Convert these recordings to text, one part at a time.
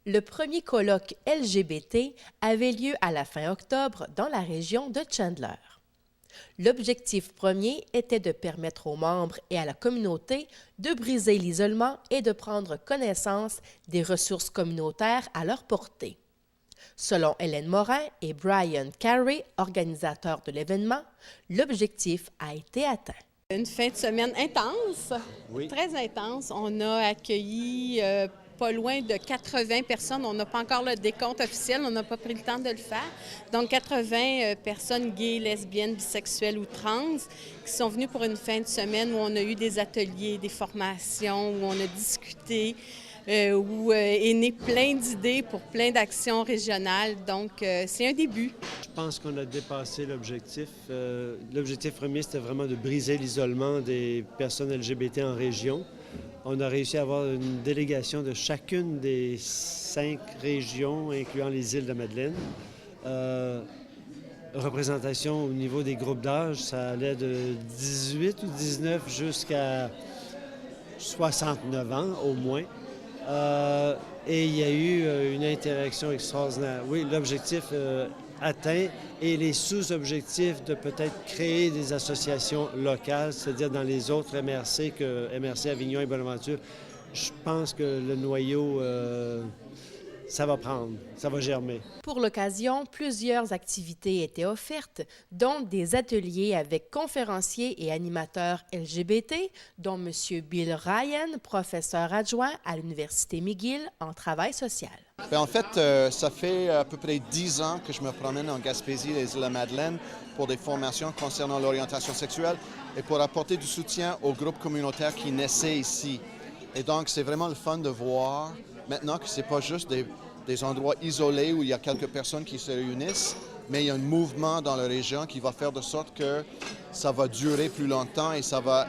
Le premier colloque LGBT avait lieu à la fin octobre dans la région de Chandler. L'objectif premier était de permettre aux membres et à la communauté de briser l'isolement et de prendre connaissance des ressources communautaires à leur portée. Selon Hélène Morin et Brian Carey, organisateurs de l'événement, l'objectif a été atteint. Une fin de semaine intense, Oui. Très intense. On a accueilli pas loin de 80 personnes. On n'a pas encore le décompte officiel, on n'a pas pris le temps de le faire. Donc 80 personnes gays, lesbiennes, bisexuelles ou trans qui sont venues pour une fin de semaine où on a eu des ateliers, des formations, où on a discuté, où est né plein d'idées pour plein d'actions régionales. Donc c'est un début. Je pense qu'on a dépassé l'objectif. L'objectif premier, c'était vraiment de briser l'isolement des personnes LGBT en région. On a réussi à avoir une délégation de chacune des 5 régions, incluant les îles de Madeleine. Représentation au niveau des groupes d'âge, ça allait de 18 ou 19 jusqu'à 69 ans au moins. Et il y a eu une interaction extraordinaire. Oui, l'objectif atteint et les sous-objectifs de peut-être créer des associations locales, c'est-à-dire dans les autres MRC que MRC Avignon et Bonaventure, je pense que le noyau, ça va prendre, ça va germer. Pour l'occasion, plusieurs activités étaient offertes, dont des ateliers avec conférenciers et animateurs LGBT, dont M. Bill Ryan, professeur adjoint à l'Université McGill en travail social. Bien, en fait, ça fait à peu près 10 ans que je me promène en Gaspésie, les îles de la Madeleine, pour des formations concernant l'orientation sexuelle et pour apporter du soutien aux groupes communautaires qui naissaient ici. Et donc, c'est vraiment le fun de voir maintenant que ce n'est pas juste des endroits isolés où il y a quelques personnes qui se réunissent, mais il y a un mouvement dans la région qui va faire de sorte que ça va durer plus longtemps et ça va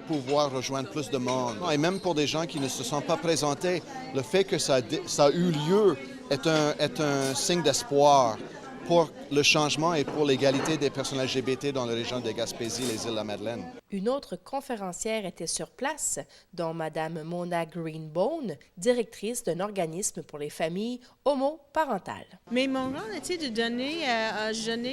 pouvoir rejoindre plus de monde. Et même pour des gens qui ne se sont pas présentés, le fait que ça a eu lieu est un signe d'espoir pour le changement et pour l'égalité des personnes LGBT dans la région de Gaspésie, les îles de la Madeleine. Une autre conférencière était sur place, dont Mme Mona Greenbone, directrice d'un organisme pour les familles homoparentales. Mais mon rôle était de donner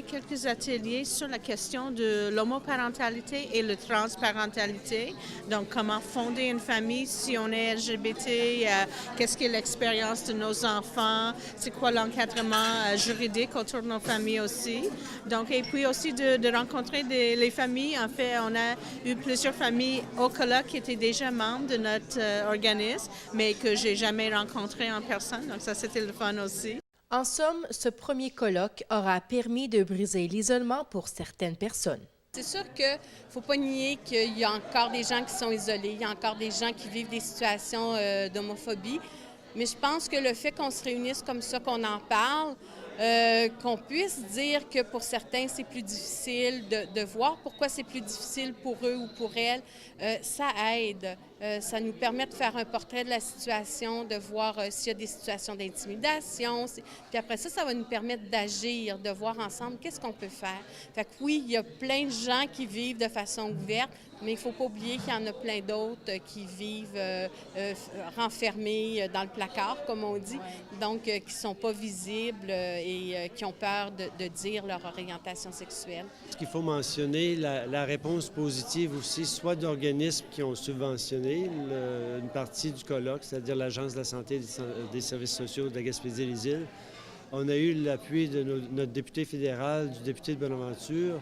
quelques ateliers sur la question de l'homoparentalité et la transparentalité. Donc, comment fonder une famille si on est LGBT, qu'est-ce qu'est l'expérience de nos enfants, c'est quoi l'encadrement juridique autour de nos familles aussi. Donc, et puis aussi de rencontrer les familles. En fait, on a eu plusieurs familles au colloque qui étaient déjà membres de notre organisme, mais que j'ai jamais rencontrées en personne. Donc ça, c'était le fun aussi. En somme, ce premier colloque aura permis de briser l'isolement pour certaines personnes. C'est sûr qu'il ne faut pas nier qu'il y a encore des gens qui sont isolés, il y a encore des gens qui vivent des situations d'homophobie. Mais je pense que le fait qu'on se réunisse comme ça, qu'on en parle, qu'on puisse dire que pour certains, c'est plus difficile de voir pourquoi c'est plus difficile pour eux ou pour elles, ça aide. Ça nous permet de faire un portrait de la situation, de voir s'il y a des situations d'intimidation. Puis après ça, ça va nous permettre d'agir, de voir ensemble qu'est-ce qu'on peut faire. Fait que oui, il y a plein de gens qui vivent de façon ouverte, mais il ne faut pas oublier qu'il y en a plein d'autres qui vivent renfermés dans le placard, comme on dit, donc qui ne sont pas visibles et qui ont peur de dire leur orientation sexuelle. Ce qu'il faut mentionner, la réponse positive aussi, soit d'organismes qui ont subventionné une partie du colloque, c'est-à-dire l'Agence de la santé et des services sociaux de la Gaspésie-les-Îles. On a eu l'appui de notre député fédéral, du député de Bonaventure.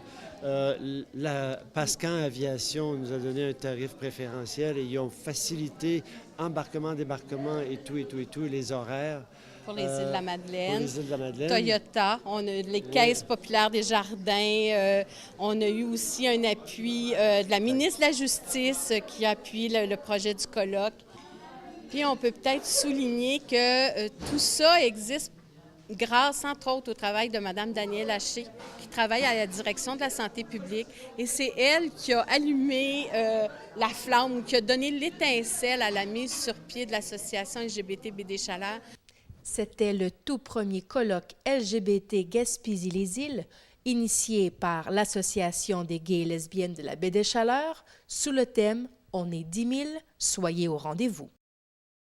La Pascan Aviation nous a donné un tarif préférentiel et ils ont facilité embarquement, débarquement et tout, et les horaires. Pour les îles de la Madeleine. Pour les îles de la Madeleine. Toyota, on a les caisses populaires des jardins. On a eu aussi un appui de la ministre de la Justice qui appuie le projet du colloque. Puis on peut peut-être souligner que tout ça existe grâce, entre autres, au travail de Mme Danielle Haché, qui travaille à la direction de la santé publique. Et c'est elle qui a allumé la flamme, qui a donné l'étincelle à la mise sur pied de l'association LGBT BD Chaleur. C'était le tout premier colloque LGBT Gaspésie-les-Îles, initié par l'Association des gays et lesbiennes de la Baie des Chaleurs, sous le thème « On est 10 000, soyez au rendez-vous ».